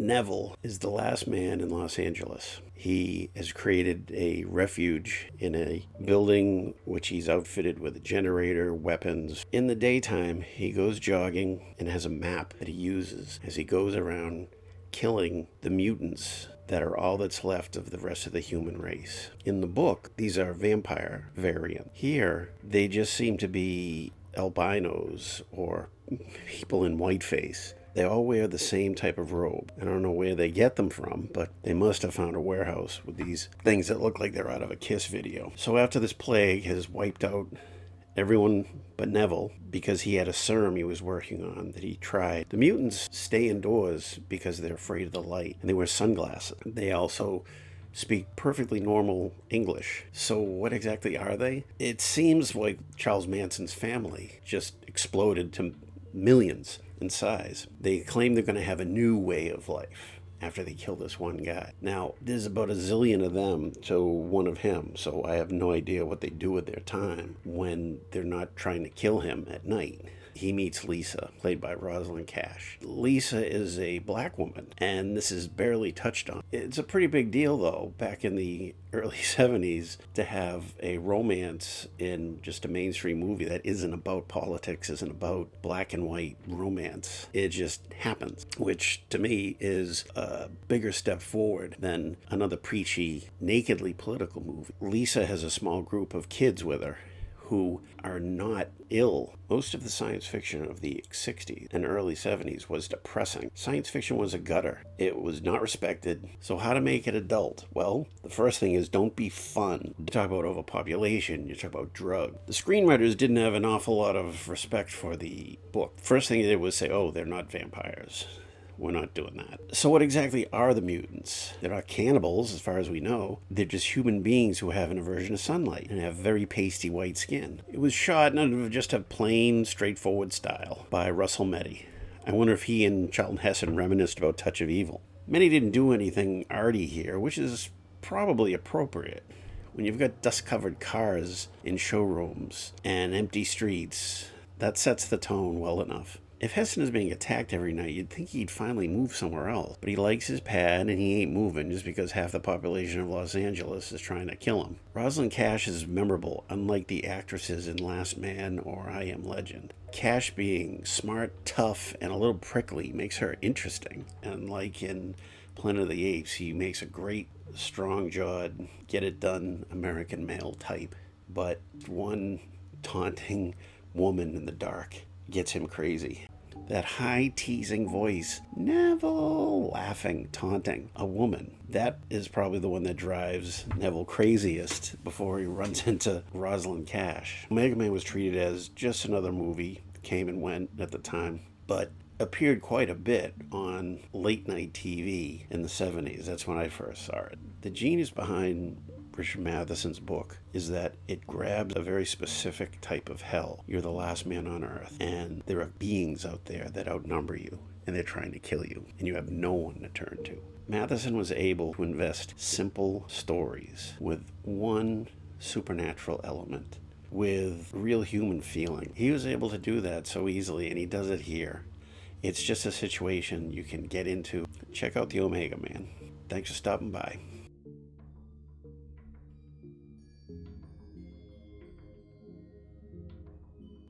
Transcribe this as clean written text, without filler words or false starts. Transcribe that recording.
Neville is the last man in Los Angeles. He has created a refuge in a building which he's outfitted with a generator, weapons. In the daytime, he goes jogging and has a map that he uses as he goes around killing the mutants that are all that's left of the rest of the human race. In the book, these are vampire variants. Here, they just seem to be albinos or people in whiteface. They all wear the same type of robe. I don't know where they get them from, but they must have found a warehouse with these things that look like they're out of a Kiss video. So after this plague has wiped out everyone but Neville, because he had a serum he was working on that he tried, the mutants stay indoors because they're afraid of the light, and they wear sunglasses. They also speak perfectly normal English. So what exactly are they? It seems like Charles Manson's family just exploded to millions in size. They claim they're going to have a new way of life after they kill this one guy. Now, there's about a zillion of them to one of him, so I have no idea what they do with their time when they're not trying to kill him at night. He meets Lisa, played by Rosalind Cash. Lisa is a black woman, and this is barely touched on. It's a pretty big deal, though, back in the early 70s, to have a romance in just a mainstream movie that isn't about politics, isn't about black and white romance. It just happens, which to me is a bigger step forward than another preachy, nakedly political movie. Lisa has a small group of kids with her who are not ill. Most of the science fiction of the 60s and early 70s was depressing. Science fiction was a gutter. It was not respected. So how to make it adult? Well, the first thing is don't be fun. You talk about overpopulation, you talk about drugs. The screenwriters didn't have an awful lot of respect for the book. First thing they did was say, oh, they're not vampires. We're not doing that. So what exactly are the mutants? They're not cannibals, as far as we know. They're just human beings who have an aversion to sunlight and have very pasty white skin. It was shot in just a plain, straightforward style by Russell Meddy. I wonder if he and Charlton Heston reminisced about Touch of Evil. Meddy didn't do anything arty here, which is probably appropriate. When you've got dust-covered cars in showrooms and empty streets, that sets the tone well enough. If Heston is being attacked every night, you'd think he'd finally move somewhere else. But he likes his pad and he ain't moving just because half the population of Los Angeles is trying to kill him. Rosalind Cash is memorable, unlike the actresses in Last Man or I Am Legend. Cash being smart, tough, and a little prickly makes her interesting. And like in Planet of the Apes, he makes a great, strong-jawed, get-it-done American male type. But one taunting woman in the dark gets him crazy. That high teasing voice, Neville, laughing, taunting a woman. That is probably the one that drives Neville craziest before he runs into Rosalind Cash. Mega Man was treated as just another movie, came and went at the time, but appeared quite a bit on late night TV in the 70s. That's when I first saw it. The genius behind Richard Matheson's book is that it grabs a very specific type of hell. You're the last man on earth, and there are beings out there that outnumber you, and they're trying to kill you, and you have no one to turn to. Matheson was able to invest simple stories with one supernatural element, with real human feeling. He was able to do that so easily, and he does it here. It's just a situation you can get into. Check out the Omega Man. Thanks for stopping by.